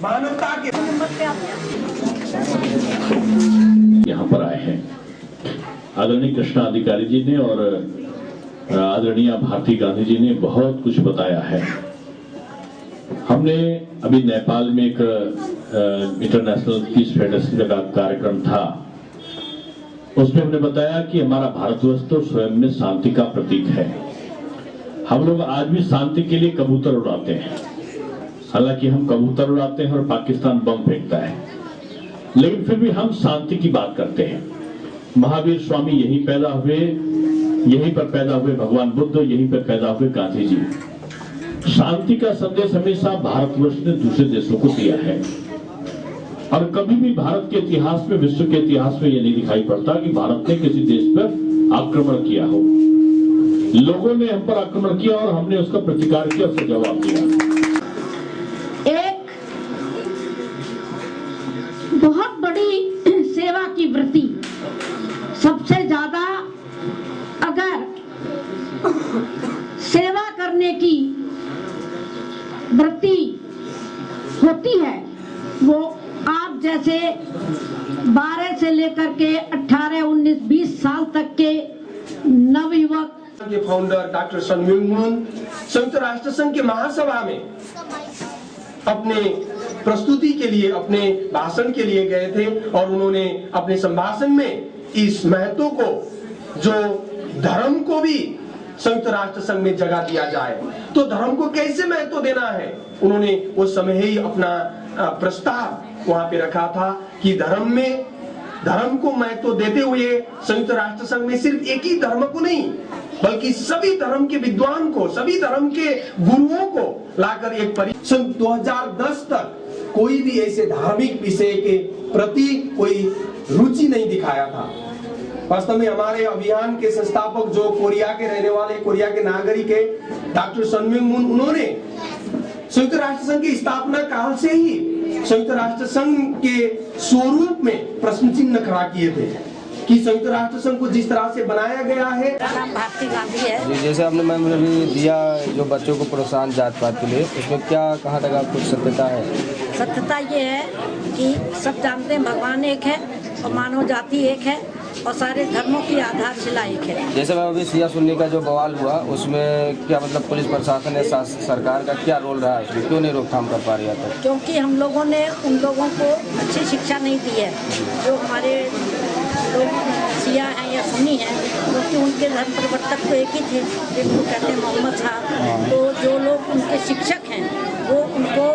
मानवता के यहाँ पर आए हैं आदरणीय कृष्णा अधिकारी जी ने और आदरणीय भारती गांधी जी ने बहुत कुछ बताया है। हमने अभी नेपाल में एक इंटरनेशनल पीस फेडरेशन का कार्यक्रम था, उसमें हमने बताया कि हमारा भारतवर्ष तो स्वयं में शांति का प्रतीक है। हम लोग आज भी शांति के लिए कबूतर उड़ाते हैं, हालांकि हम कबूतर उड़ाते हैं और पाकिस्तान बम फेंकता है, लेकिन फिर भी हम शांति की बात करते हैं। महावीर स्वामी यहीं पैदा हुए, यहीं पर पैदा हुए भगवान बुद्ध, यहीं पर पैदा हुए गांधी जी। शांति का संदेश हमेशा भारतवर्ष ने दूसरे देशों को दिया है और कभी भी भारत के इतिहास में, विश्व के इतिहास में यह नहीं दिखाई पड़ता कि भारत ने किसी देश पर आक्रमण किया हो। लोगों ने हम पर आक्रमण किया और हमने उसका प्रतिकार किया, उसका जवाब दिया। एक बहुत बड़ी सेवा की वृत्ति, सबसे ज्यादा अगर सेवा करने की वृत्ति होती है, वो आप जैसे 12 से लेकर के 18, 19, 20 साल तक के नवयुवक के फाउंडर डॉक्टर सन म्यूंग मून संयुक्त राष्ट्र संघ के महासभा में अपने प्रस्तुति के लिए, अपने भाषण के लिए गए थे और उन्होंने अपने संभाषण में इस महत्व को, जो धर्म को भी संयुक्त राष्ट्र संघ में जगह दिया जाए, तो धर्म को कैसे महत्व देना है, उन्होंने उस समय ही अपना प्रस्ताव वहां पे रखा था कि धर्म को महत्व देते हुए संयुक्त राष्ट्र संघ में सिर्फ एक ही धर्म को नहीं, बल्कि सभी धर्म के विद्वान को, सभी धर्म के गुरुओं को लाकर एक सन 2010 तक कोई भी ऐसे धार्मिक विषय के प्रति कोई रुचि नहीं दिखाया था। वास्तव में हमारे अभियान के संस्थापक जो कोरिया के रहने वाले, कोरिया के नागरिक है डॉक्टर सन म्यूंग मून, उन्होंने संयुक्त राष्ट्र संघ की स्थापना काल से ही संयुक्त राष्ट्र संघ के स्वरूप में प्रश्न चिन्ह खड़ा किए थे कि संयुक्त राष्ट्र संघ को जिस तरह से बनाया गया है। नाम भारती गांधी है। जैसे आपने मैम अभी दिया जो बच्चों को प्रोत्साहन जात पात के लिए, उसमें क्या कहाँ तक आपको सत्यता है? सत्यता ये है कि सब जानते हैं भगवान एक है और मानव जाति एक है और सारे धर्मों की आधारशिला एक है। जैसे मैम अभी सिया सुन्नी का जो बवाल हुआ, उसमें क्या मतलब पुलिस प्रशासन या सरकार का क्या रोल रहा है इसमें? क्यों नहीं रोकथाम कर पा रही है? क्योंकि हम लोगों ने उन लोगों को अच्छी शिक्षा नहीं दी है, जो हमारे लोग सिया हैं या सुन्नी हैं, क्योंकि उनके धर्म प्रवर्तक तो एक ही थे, एक को कहते हैं मोहम्मद साहब। तो जो लोग उनके शिक्षक हैं वो उनको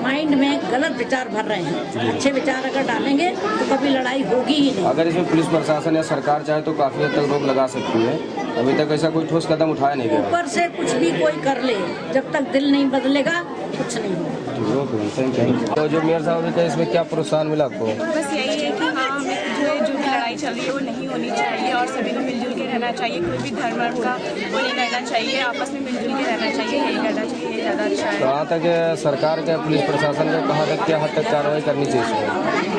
माइंड में गलत विचार भर रहे हैं। अच्छे विचार अगर डालेंगे तो कभी लड़ाई होगी ही नहीं। अगर इसमें पुलिस प्रशासन या सरकार चाहे तो काफी हद तक रोक लगा सकती है। अभी तक ऐसा कोई ठोस कदम उठाया नहीं गया। ऊपर से कुछ भी कोई कर ले, जब तक दिल नहीं बदलेगा कुछ नहीं होगा। तो जो मेयर साहब ने इसमें क्या प्रोत्साहन मिला आपको? बस यही है कि हाँ, जो भी लड़ाई चल रही है वो नहीं होनी चाहिए और सभी को मिलजुल के रहना चाहिए। कोई भी धर्म का वो नहीं करना चाहिए, आपस में मिलजुल के रहना चाहिए, यही करना चाहिए, ये ज़्यादा अच्छा है। कहाँ तक सरकार के, पुलिस प्रशासन का कहाँ तक, क्या हद तक कार्रवाई करनी चाहिए?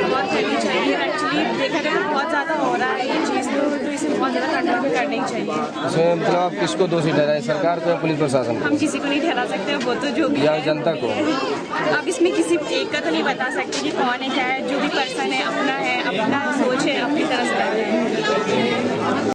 बहुत करनी चाहिए। एक्चुअली देखा जाए तो बहुत ज़्यादा हो रहा है ये चीज़, तो इसे बहुत ज़्यादा कंट्रोल करनी चाहिए। इसमें मतलब आप किसको दोषी ठहराए, सरकार को या पुलिस प्रशासन को? हम किसी को नहीं ठहरा सकते, वो तो जो भी या है जनता को। अब इसमें किसी एक का तो नहीं बता सकते कि कौन है क्या है। जो भी पर्सन है अपना सोच है, अपनी तरफ से